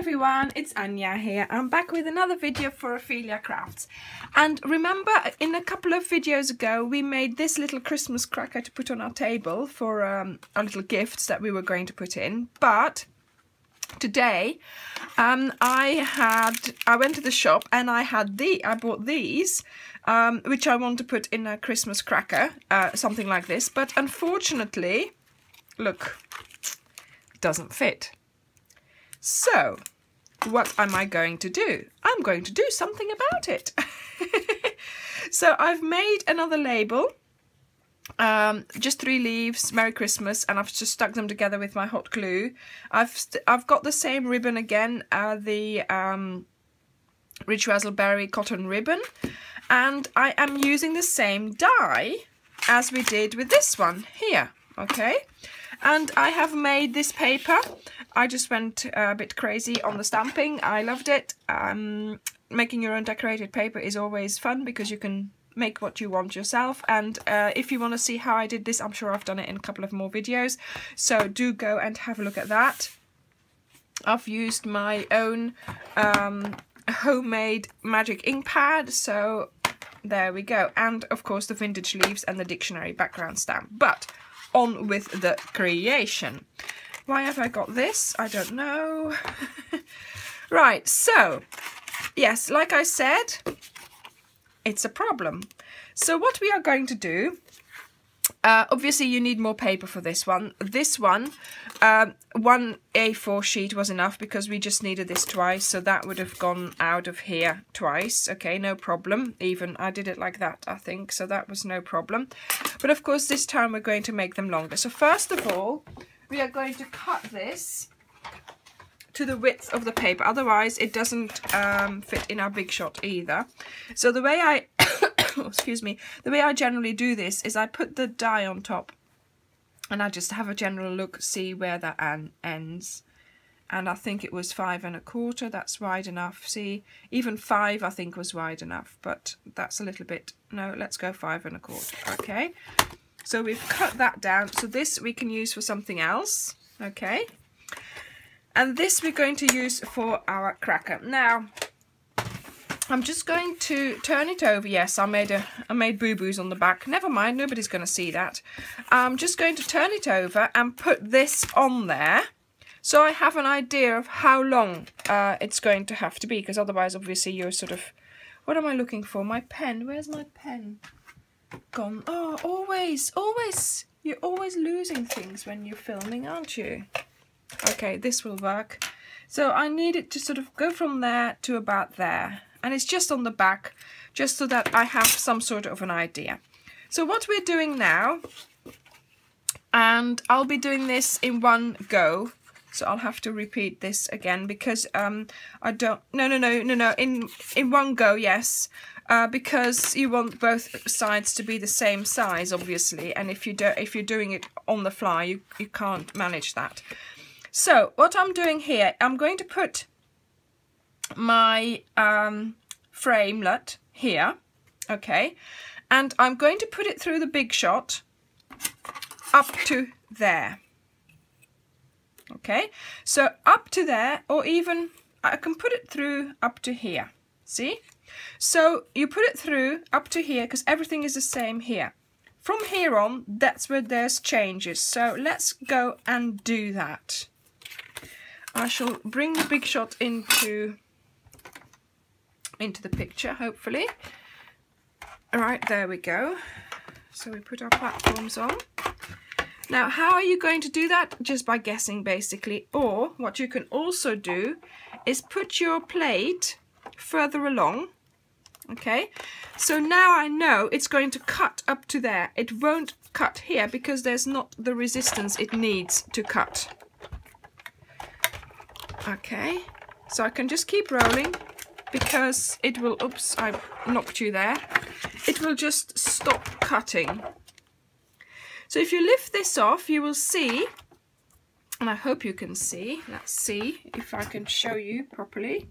everyone, it's Anja here. I'm back with another video for Ophelia Crafts. And remember, in a couple of videos ago we made this little Christmas cracker to put on our table for our little gifts that we were going to put in. But today I went to the shop and I bought these which I want to put in a Christmas cracker, something like this, but unfortunately, look, it doesn't fit. So, what am I going to do? I'm going to do something about it. So I've made another label, just 3 leaves, Merry Christmas, and I've just stuck them together with my hot glue. I've got the same ribbon again, the Rich Razzleberry cotton ribbon, and I am using the same die as we did with this one here, okay? And I have made this paper. I just went a bit crazy on the stamping. I loved it. Making your own decorated paper is always fun because you can make what you want yourself. And if you want to see how I did this, I'm sure I've done it in a couple of more videos. So do go and have a look at that. I've used my own homemade magic ink pad. So there we go. And of course the vintage leaves and the dictionary background stamp. But on with the creation. Why have I got this? I don't know. Right, so yes, like I said, it's a problem. So what we are going to do, obviously you need more paper for this one. This one, one A4 sheet was enough because we just needed this twice, so that would have gone out of here twice. Okay, no problem. Even I did it like that, I think, so that was no problem. But of course this time we're going to make them longer. So first of all, we are going to cut this to the width of the paper, otherwise it doesn't fit in our big shot either. So the way I excuse me, the way I generally do this is I put the die on top and I just have a general look, see where that ends, and I think it was 5 1/4. That's wide enough. See, even 5 I think was wide enough, but that's a little bit, no, let's go 5 1/4. Okay, so we've cut that down, so this we can use for something else. Okay, and this we're going to use for our cracker. Now I'm just going to turn it over. Yes, I made boo-boos on the back. Never mind, nobody's going to see that. I'm just going to turn it over and put this on there, so I have an idea of how long it's going to have to be, because otherwise obviously you're sort of, what am I looking for? My pen, where's my pen gone? Oh, always, you're always losing things when you're filming, aren't you? Okay, this will work. So I need it to sort of go from there to about there. And it's just on the back, just so that I have some sort of an idea. So what we're doing now, and I'll be doing this in one go, so I'll have to repeat this again because I don't, no, in one go, yes, because you want both sides to be the same size, obviously, and if you're doing it on the fly, you can't manage that. So what I'm doing here, I'm going to put my framelit here, okay, and I'm going to put it through the big shot up to there. Okay, so up to there, or even I can put it through up to here. See, so you put it through up to here because everything is the same here. From here on, that's where there's changes, so let's go and do that. I shall bring the big shot into the picture, hopefully. All right, there we go. So we put our platforms on. Now, how are you going to do that? Just by guessing, basically. Or what you can also do is put your plate further along. Okay, so now I know it's going to cut up to there. It won't cut here because there's not the resistance it needs to cut. Okay, so I can just keep rolling because it will, oops, I knocked you there. It will just stop cutting. So if you lift this off, you will see, and I hope you can see, let's see if I can show you properly.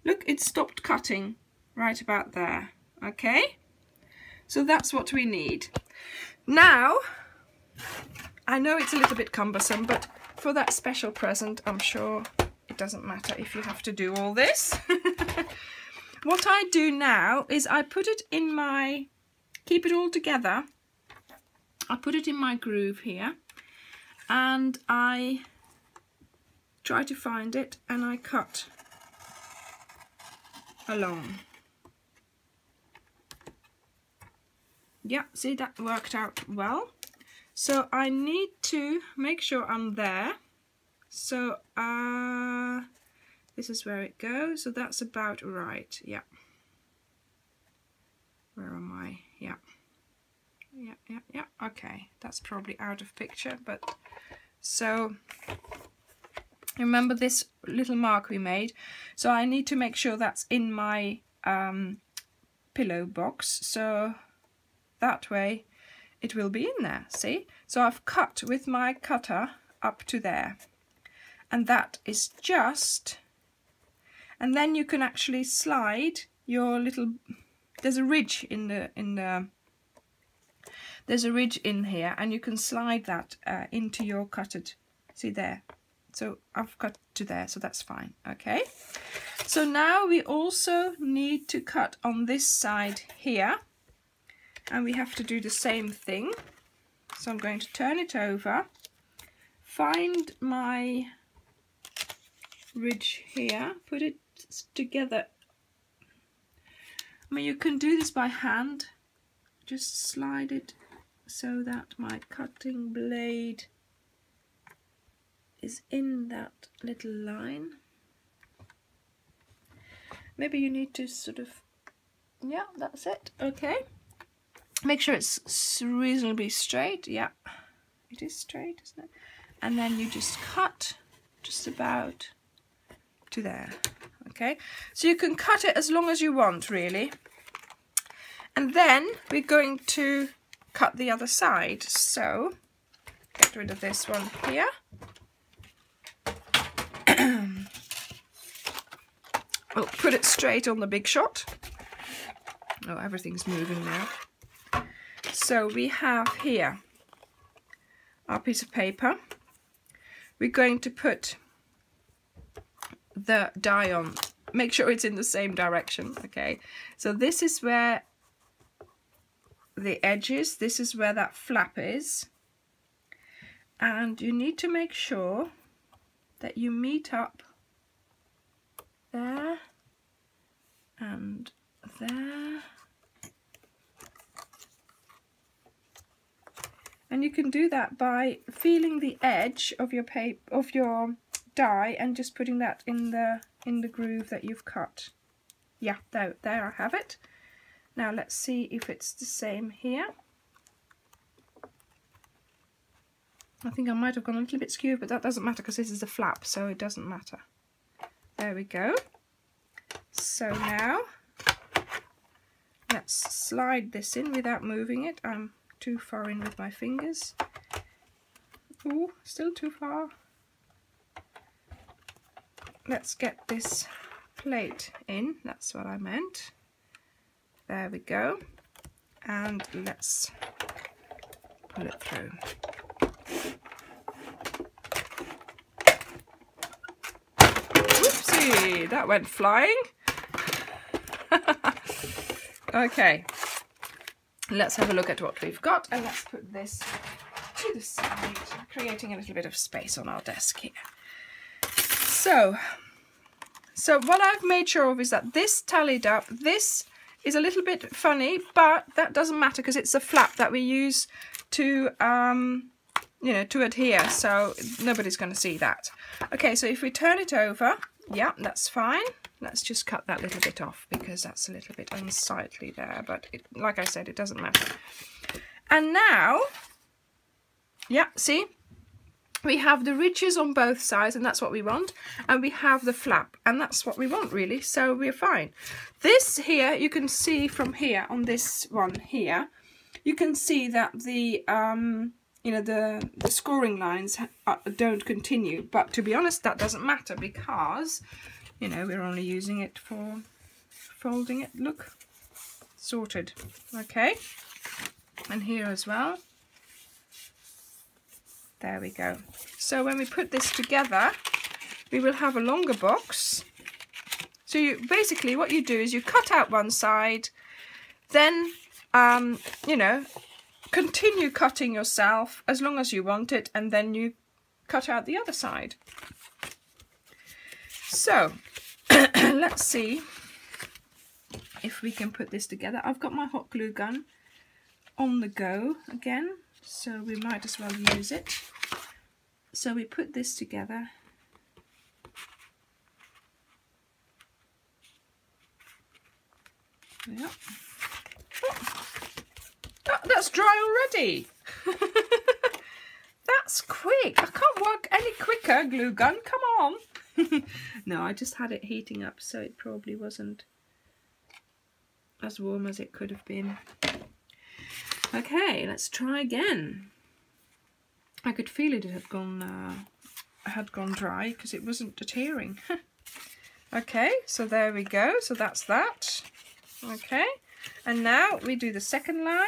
Look, it stopped cutting right about there, okay? So that's what we need. Now, I know it's a little bit cumbersome, but for that special present, I'm sure it doesn't matter if you have to do all this. What I do now is I put it in my, keep it all together. I put it in my groove here and I try to find it and I cut along. Yeah, see, that worked out well. So I need to make sure I'm there. So this is where it goes. So that's about right. Yeah. Where am I? Yeah. Yeah. Okay, that's probably out of picture, but so remember this little mark we made. So I need to make sure that's in my pillow box. So that way it will be in there, see? So I've cut with my cutter up to there. And that is just, and then you can actually slide your little, there's a ridge in the there's a ridge in here, and you can slide that into your cutted, see there. So I've cut to there, so that's fine, okay? So now we also need to cut on this side here, and we have to do the same thing. So I'm going to turn it over, find my ridge here, put it together. I mean, you can do this by hand, just slide it so that my cutting blade is in that little line. Maybe you need to sort of, yeah, that's it, okay. Make sure it's reasonably straight, yeah, it is straight, isn't it? And then you just cut just about to there, okay. So you can cut it as long as you want, really. And then we're going to cut the other side. So get rid of this one here. We'll put it straight on the big shot. Oh, everything's moving now. So we have here our piece of paper. We're going to put the die on. Make sure it's in the same direction, okay? So this is where the edge is, this is where that flap is, and you need to make sure that you meet up there and there, and you can do that by feeling the edge of your paper, of your die, and just putting that in the groove that you've cut. Yeah, there I have it. Now let's see if it's the same here. I think I might have gone a little bit skewed, but that doesn't matter because this is a flap, so it doesn't matter. There we go. So now let's slide this in without moving it. I'm too far in with my fingers. Ooh, still too far. Let's get this plate in, that's what I meant. There we go. And let's pull it through. Whoopsie, that went flying. Okay, let's have a look at what we've got, and let's put this to the side, creating a little bit of space on our desk here. So what I've made sure of is that this tallied up. This is a little bit funny, but that doesn't matter because it's a flap that we use to, you know, to adhere, so nobody's going to see that. Okay, so if we turn it over, yeah, that's fine. Let's just cut that little bit off because that's a little bit unsightly there, but it, like I said, it doesn't matter. And now, yeah, see? We have the ridges on both sides, and that's what we want, and we have the flap, and that's what we want, really, so we're fine. This here, you can see from here, on this one here, you can see that the, you know, the scoring lines don't continue, but to be honest, that doesn't matter because, you know, we're only using it for folding it. Look, sorted, okay, and here as well. There we go. So when we put this together, we will have a longer box. So you basically what you do is you cut out one side, then you know, continue cutting yourself as long as you want it, and then you cut out the other side. So let's see if we can put this together. I've got my hot glue gun on the go again, so we might as well use it. So we put this together. Yep. Oh, that's dry already. That's quick. I can't work any quicker, glue gun. Come on. No, I just had it heating up, so it probably wasn't as warm as it could have been. Okay, let's try again. I could feel it had gone dry because it wasn't adhering. Okay, so there we go. So that's that. Okay, and now we do the second line.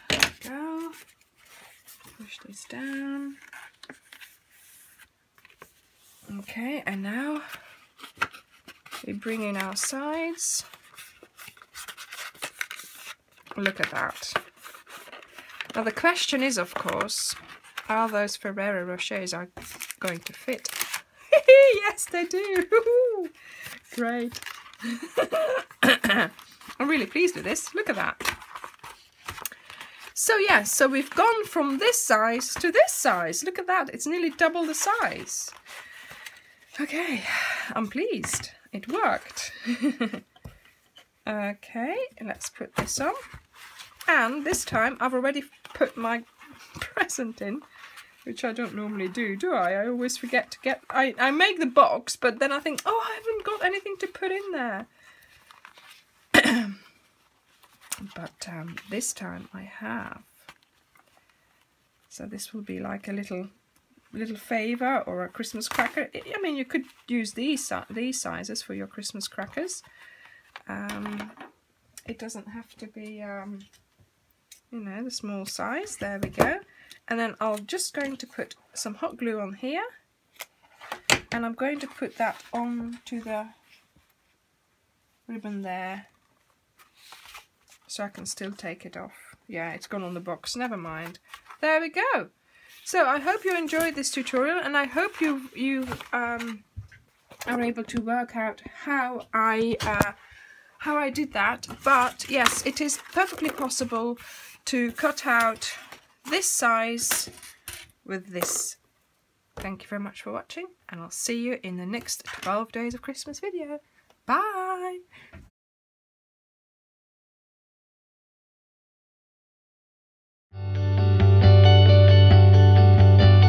There we go. Push this down. Okay, and now we bring in our sides. Look at that. Now the question is, of course, are those Ferrero Rochers are going to fit? Yes, they do. Great. I'm really pleased with this. Look at that. So yes, so we've gone from this size to this size. Look at that. It's nearly double the size. Okay, I'm pleased. It worked. Okay, let's put this on. And this time I've already put my present in, which I don't normally do I? I always forget to get... I make the box, but then I think, oh, I haven't got anything to put in there. But this time I have. So this will be like a little favour or a Christmas cracker. I mean, you could use these sizes for your Christmas crackers. It doesn't have to be, you know, the small size. There we go. And then I'm just going to put some hot glue on here, and I'm going to put that on to the ribbon there, so I can still take it off. Yeah, it's gone on the box, never mind. There we go. So I hope you enjoyed this tutorial, and I hope you are able to work out how I did that. But yes, it is perfectly possible to cut out this size with this. Thank you very much for watching, and I'll see you in the next 12 Days of Christmas video. Bye!